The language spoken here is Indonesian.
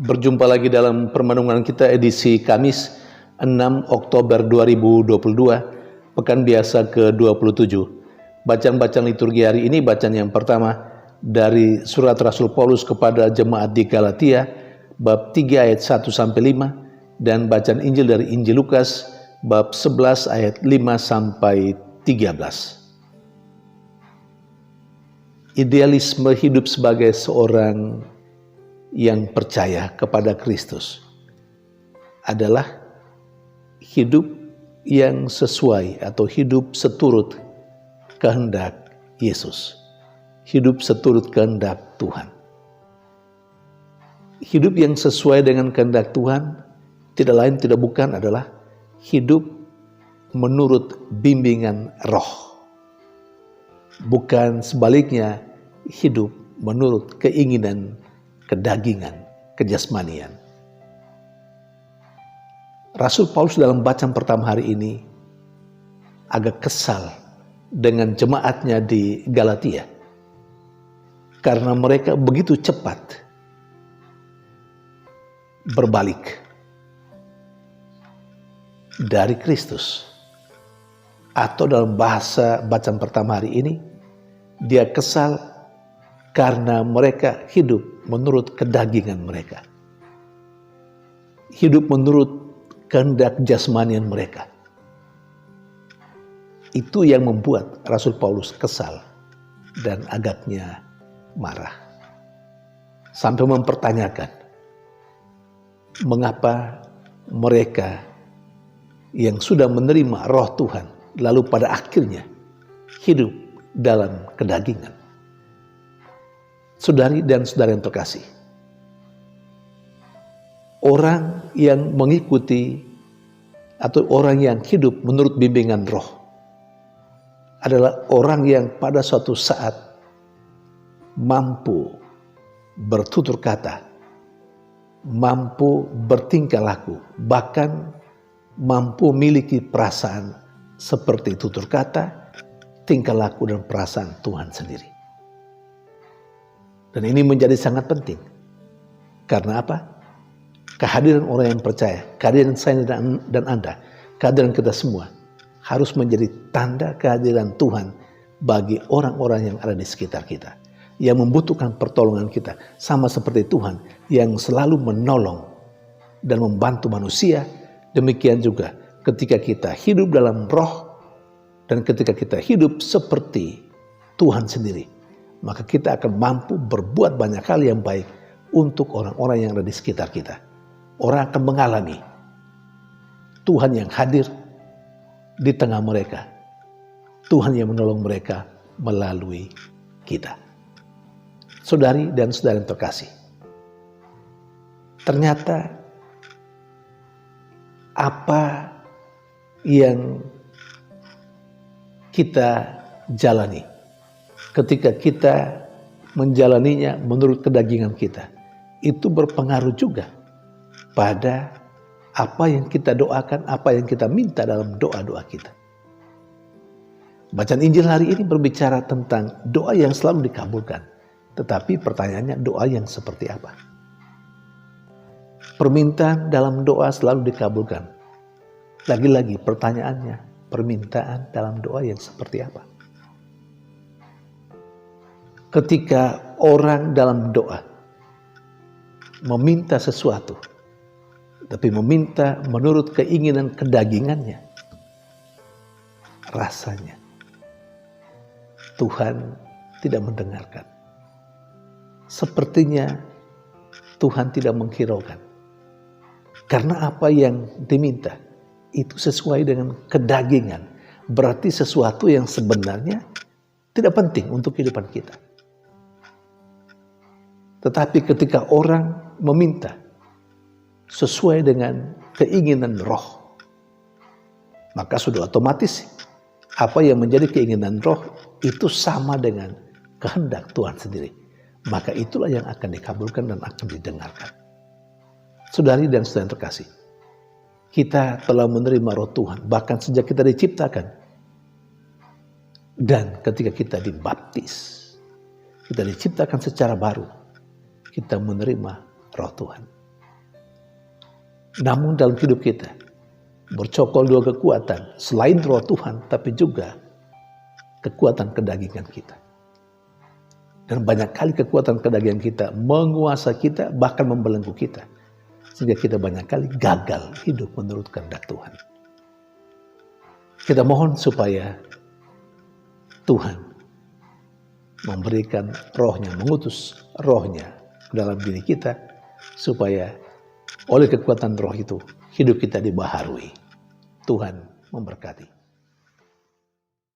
Berjumpa lagi dalam permenungan kita edisi Kamis 6 Oktober 2022, Pekan Biasa ke-27. Bacaan-bacaan liturgi hari ini, bacaan yang pertama dari surat Rasul Paulus kepada jemaat di Galatia, bab 3 ayat 1-5, dan bacaan Injil dari Injil Lukas, bab 11 ayat 5-13. Idealisme hidup sebagai seorang yang percaya kepada Kristus adalah hidup yang sesuai atau hidup seturut kehendak Yesus, hidup seturut kehendak Tuhan. Hidup yang sesuai dengan kehendak Tuhan tidak lain tidak bukan adalah hidup menurut bimbingan roh, bukan sebaliknya hidup menurut keinginan kedagingan, kejasmanian. Rasul Paulus dalam bacaan pertama hari ini agak kesal dengan jemaatnya di Galatia karena mereka begitu cepat berbalik dari Kristus, atau dalam bahasa bacaan pertama hari ini dia kesal karena mereka hidup menurut kedagingan mereka, hidup menurut kehendak jasmanian mereka. Itu yang membuat Rasul Paulus kesal dan agaknya marah, sampai mempertanyakan mengapa mereka yang sudah menerima roh Tuhan lalu pada akhirnya hidup dalam kedagingan. Saudari dan saudara yang terkasih, orang yang mengikuti atau orang yang hidup menurut bimbingan roh adalah orang yang pada suatu saat mampu bertutur kata, mampu bertingkah laku, bahkan mampu memiliki perasaan seperti tutur kata, tingkah laku dan perasaan Tuhan sendiri. Dan ini menjadi sangat penting. Karena apa? Kehadiran orang yang percaya, kehadiran saya dan Anda, kehadiran kita semua harus menjadi tanda kehadiran Tuhan bagi orang-orang yang ada di sekitar kita, yang membutuhkan pertolongan kita, sama seperti Tuhan yang selalu menolong dan membantu manusia. Demikian juga ketika kita hidup dalam roh dan ketika kita hidup seperti Tuhan sendiri, maka kita akan mampu berbuat banyak hal yang baik untuk orang-orang yang ada di sekitar kita. Orang akan mengalami Tuhan yang hadir di tengah mereka, Tuhan yang menolong mereka melalui kita. Saudari dan saudara yang terkasih, ternyata apa yang kita jalani ketika kita menjalaninya menurut kedagingan kita, itu berpengaruh juga pada apa yang kita doakan, apa yang kita minta dalam doa-doa kita. Bacaan Injil hari ini berbicara tentang doa yang selalu dikabulkan. Tetapi pertanyaannya, doa yang seperti apa? Permintaan dalam doa selalu dikabulkan. Lagi-lagi pertanyaannya, permintaan dalam doa yang seperti apa? Ketika orang dalam doa meminta sesuatu, tapi meminta menurut keinginan kedagingannya, rasanya Tuhan tidak mendengarkan. Sepertinya Tuhan tidak menghiraukan. Karena apa yang diminta itu sesuai dengan kedagingan. Berarti sesuatu yang sebenarnya tidak penting untuk kehidupan kita. Tetapi ketika orang meminta sesuai dengan keinginan roh, maka sudah otomatis apa yang menjadi keinginan roh itu sama dengan kehendak Tuhan sendiri. Maka itulah yang akan dikabulkan dan akan didengarkan. Saudari dan saudara yang terkasih, kita telah menerima roh Tuhan bahkan sejak kita diciptakan. Dan ketika kita dibaptis, kita diciptakan secara baru, kita menerima roh Tuhan. Namun dalam hidup kita bercokol dua kekuatan, selain roh Tuhan, tapi juga kekuatan kedagingan kita. Dan banyak kali kekuatan kedagingan kita menguasai kita, bahkan membelenggu kita. Sehingga kita banyak kali gagal hidup menurut kehendak Tuhan. Kita mohon supaya Tuhan memberikan rohnya, mengutus rohnya ke dalam diri kita, supaya oleh kekuatan roh itu hidup kita dibaharui. Tuhan memberkati.